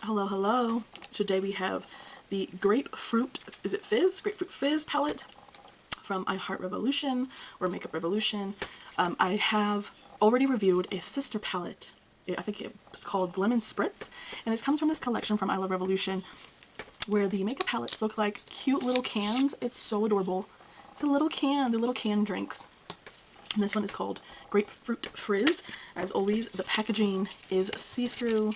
Hello, hello. Today we have the Grapefruit, is it Fizz? Grapefruit Fizz palette from I Heart Revolution or Makeup Revolution. I have already reviewed a sister palette. I think it's called Lemon Spritz, and this comes from this collection from I Love Revolution where the makeup palettes look like cute little cans. It's so adorable. It's a little can, the little can drinks. And this one is called Grapefruit Fizz. As always, the packaging is see-through.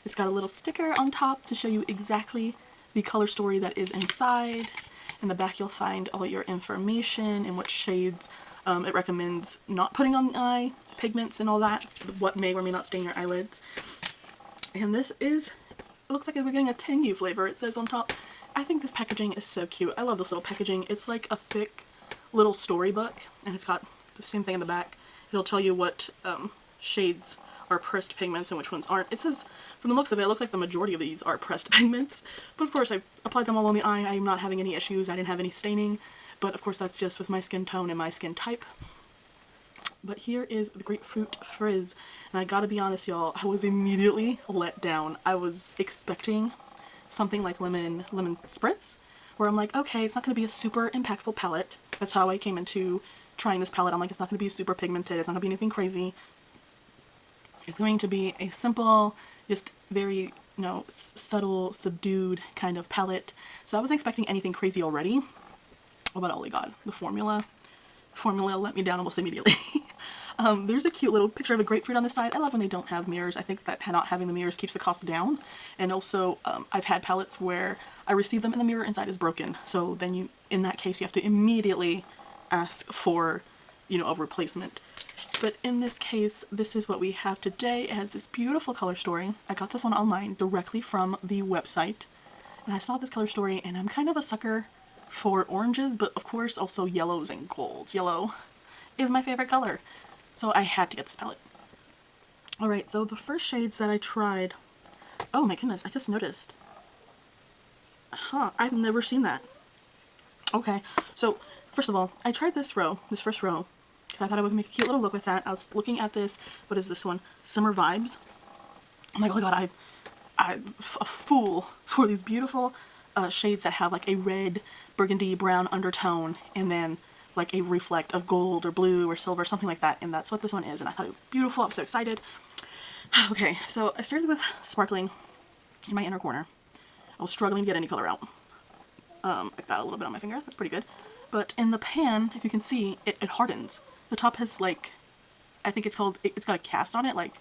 It's got a little sticker on top to show you exactly the color story that is inside. In the back you'll find all your information and what shades it recommends not putting on the eye, pigments and all that, what may or may not stain your eyelids. And this is, it looks like we're getting a Tengu flavor, it says on top. I think this packaging is so cute. I love this little packaging. It's like a thick little storybook, and it's got the same thing in the back. It'll tell you what shades are pressed pigments and which ones aren't. It says, from the looks of it, it looks like the majority of these are pressed pigments. But of course, I've applied them all on the eye. I am not having any issues. I didn't have any staining. But of course, that's just with my skin tone and my skin type. But here is the Grapefruit Fizz. And I gotta be honest, y'all, I was immediately let down. I was expecting something like Lemon Spritz, where I'm like, okay, it's not gonna be a super impactful palette. That's how I came into trying this palette. I'm like, it's not gonna be super pigmented. It's not gonna be anything crazy. It's going to be a simple, just very, you know, subtle, subdued kind of palette. So I wasn't expecting anything crazy already. Oh, but holy god, the formula let me down almost immediately. There's a cute little picture of a grapefruit on the side. I love when they don't have mirrors. I think that not having the mirrors keeps the cost down. And also, I've had palettes where I receive them and the mirror inside is broken. So then you, in that case, you have to immediately ask for, you know, a replacement. But in this case, this is what we have today. It has this beautiful color story. I got this one online directly from the website. And I saw this color story, and I'm kind of a sucker for oranges, but of course also yellows and golds. Yellow is my favorite color. So I had to get this palette. Alright, so the first shades that I tried... Oh my goodness, I just noticed. Huh, I've never seen that. Okay, so first of all, I tried this first row, because I thought I would make a cute little look with that. I was looking at this, what is this one? Summer Vibes. I'm like, oh my god, I'm a fool for these beautiful shades that have like a red, burgundy, brown undertone, and then like a reflect of gold or blue or silver, something like that, and that's what this one is, and I thought it was beautiful. I'm so excited. Okay, so I started with sparkling in my inner corner. I was struggling to get any color out. I got a little bit on my finger, that's pretty good. But in the pan, if you can see, it hardens. The top has like, I think it's called, it's got a cast on it, like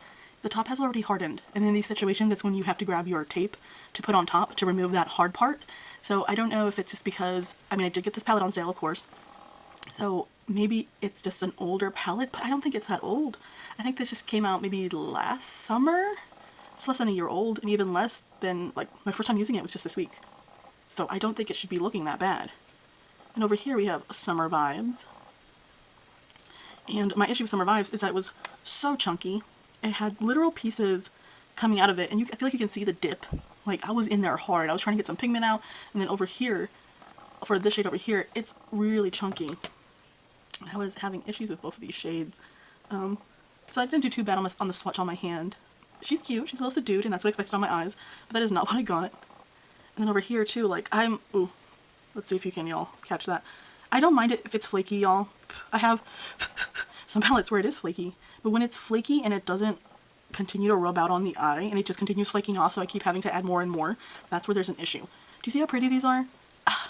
the top has already hardened. And in these situations, that's when you have to grab your tape to put on top to remove that hard part. So I don't know if it's just because, I mean, I did get this palette on sale, of course. So maybe it's just an older palette, but I don't think it's that old. I think this just came out maybe last summer. It's less than a year old, and even less than, like, my first time using it was just this week. So I don't think it should be looking that bad. And over here we have Summer Vibes. And my issue with Summer Vibes is that it was so chunky. It had literal pieces coming out of it, and I feel like you can see the dip. Like, I was in there hard. I was trying to get some pigment out, and then over here, for this shade over here, it's really chunky. I was having issues with both of these shades. So I didn't do too bad on the swatch on my hand. She's cute, she's a little subdued, and that's what I expected on my eyes, but that is not what I got. And then over here too, like, ooh, let's see if you can, y'all, catch that. I don't mind it if it's flaky, y'all. I have some palettes where it is flaky, but when it's flaky and it doesn't continue to rub out on the eye, and it just continues flaking off, so I keep having to add more and more, that's where there's an issue. Do you see how pretty these are?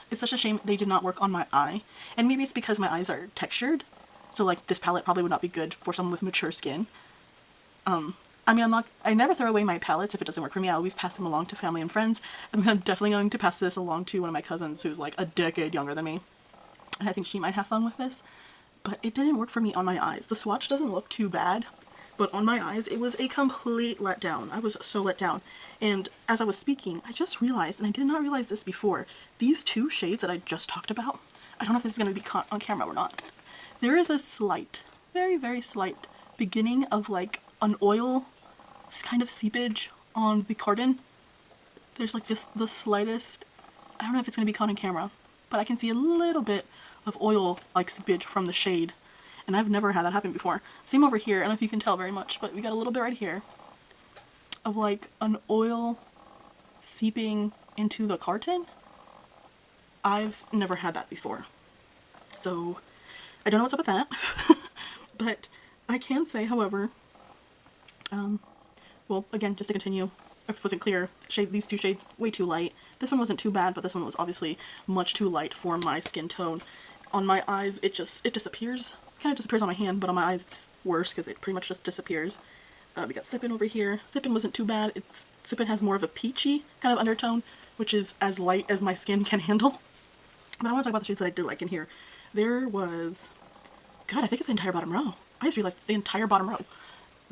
It's such a shame they did not work on my eye. And maybe it's because my eyes are textured, so like this palette probably would not be good for someone with mature skin. I mean, I never throw away my palettes if it doesn't work for me. I always pass them along to family and friends. And I'm definitely going to pass this along to one of my cousins who's like a decade younger than me. And I think she might have fun with this. But it didn't work for me on my eyes. The swatch doesn't look too bad, but on my eyes it was a complete letdown. I was so let down. And as I was speaking, I just realized, and I did not realize this before, these two shades that I just talked about, I don't know if this is going to be caught on camera or not. There is a slight, very, very slight beginning of like an oil kind of seepage on the carton. There's like just the slightest, I don't know if it's going to be caught on camera, but I can see a little bit of oil like seepage from the shade. And I've never had that happen before. Same over here, I don't know if you can tell very much, but we got a little bit right here of like an oil seeping into the carton. I've never had that before. So I don't know what's up with that. But I can say, however, well, again, just to continue, if it wasn't clear, these two shades, way too light. This one wasn't too bad, but this one was obviously much too light for my skin tone. On my eyes, it disappears. Kind of disappears on my hand, but on my eyes it's worse because it pretty much just disappears. We got Sippin' over here. Sippin' wasn't too bad. Sippin' has more of a peachy kind of undertone, which is as light as my skin can handle. But I want to talk about the shades that I did like in here. There was, God, I think it's the entire bottom row. I just realized it's the entire bottom row.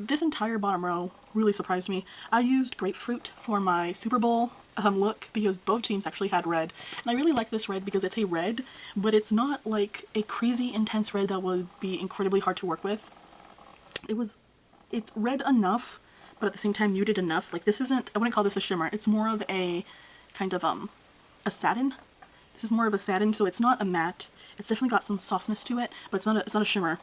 This entire bottom row really surprised me. I used Grapefruit for my Super Bowl look because both teams actually had red. And I really like this red because it's a red, but it's not like a crazy intense red that would be incredibly hard to work with. It's red enough, but at the same time muted enough. Like, this isn't, I wouldn't call this a shimmer. It's more of a kind of a satin. This is more of a satin, so it's not a matte. It's definitely got some softness to it, but it's not a shimmer.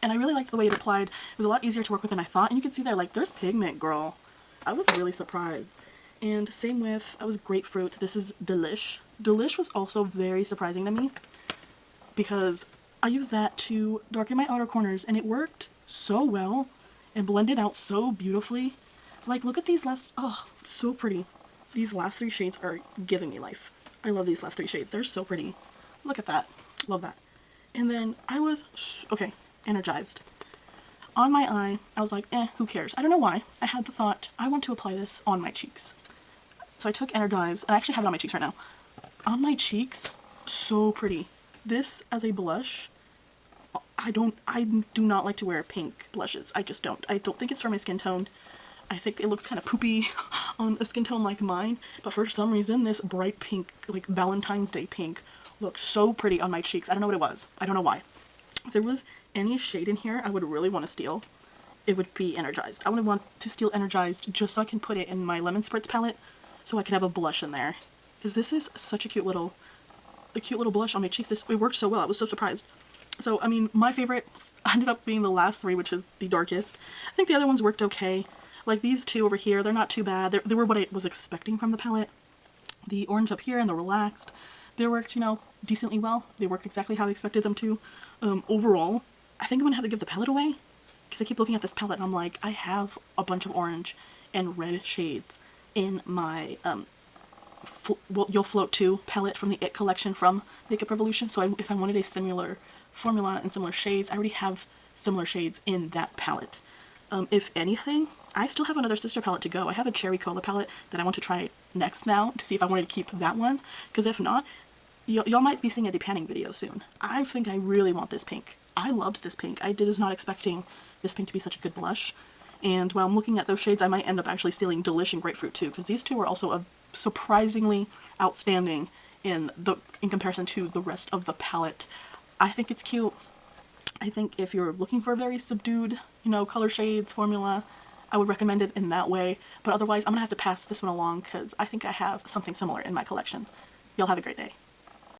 And I really liked the way it applied. It was a lot easier to work with than I thought. And you can see there, like, there's pigment, girl. I was really surprised. And same with, I was Grapefruit. This is Delish. Delish was also very surprising to me because I used that to darken my outer corners and it worked so well and blended out so beautifully. Like, look at these last, oh, it's so pretty. These last three shades are giving me life. I love these last three shades. They're so pretty. Look at that. Love that. And then I was, okay, energized. On my eye, I was like, who cares? I don't know why. I had the thought, I want to apply this on my cheeks. So I took Energize, and I actually have it on my cheeks right now. On my cheeks, so pretty. This as a blush, I do not like to wear pink blushes. I just don't. I don't think it's for my skin tone. I think it looks kind of poopy on a skin tone like mine, but for some reason, this bright pink, like Valentine's Day pink, looked so pretty on my cheeks. I don't know what it was. I don't know why. If there was any shade in here I would really want to steal, it would be Energized. I would want to steal Energized just so I can put it in my Lemon Spritz palette so I can have a blush in there. Because this is such a cute little blush on my cheeks. It worked so well. I was so surprised. So, I mean, my favorite ended up being the last three, which is the darkest. I think the other ones worked okay. Like these two over here, they're not too bad. They were what I was expecting from the palette. The orange up here and the relaxed, they worked, you know, decently well. They worked exactly how I expected them to. Overall, I think I'm gonna have to give the palette away because I keep looking at this palette and I'm like, I have a bunch of orange and red shades in my You'll Float 2 palette from the It collection from Makeup Revolution. So if I wanted a similar formula and similar shades, I already have similar shades in that palette. If anything, I still have another sister palette to go. I have a Cherry Cola palette that I want to try next now to see if I wanted to keep that one, because if not, y'all might be seeing a depanning video soon. I think I really want this pink. I loved this pink. I was not expecting this pink to be such a good blush. And while I'm looking at those shades, I might end up actually stealing Delish and Grapefruit too, because these two are also surprisingly outstanding in comparison to the rest of the palette. I think it's cute. I think if you're looking for a very subdued, you know, color shades formula, I would recommend it in that way. But otherwise, I'm gonna have to pass this one along because I think I have something similar in my collection. Y'all have a great day.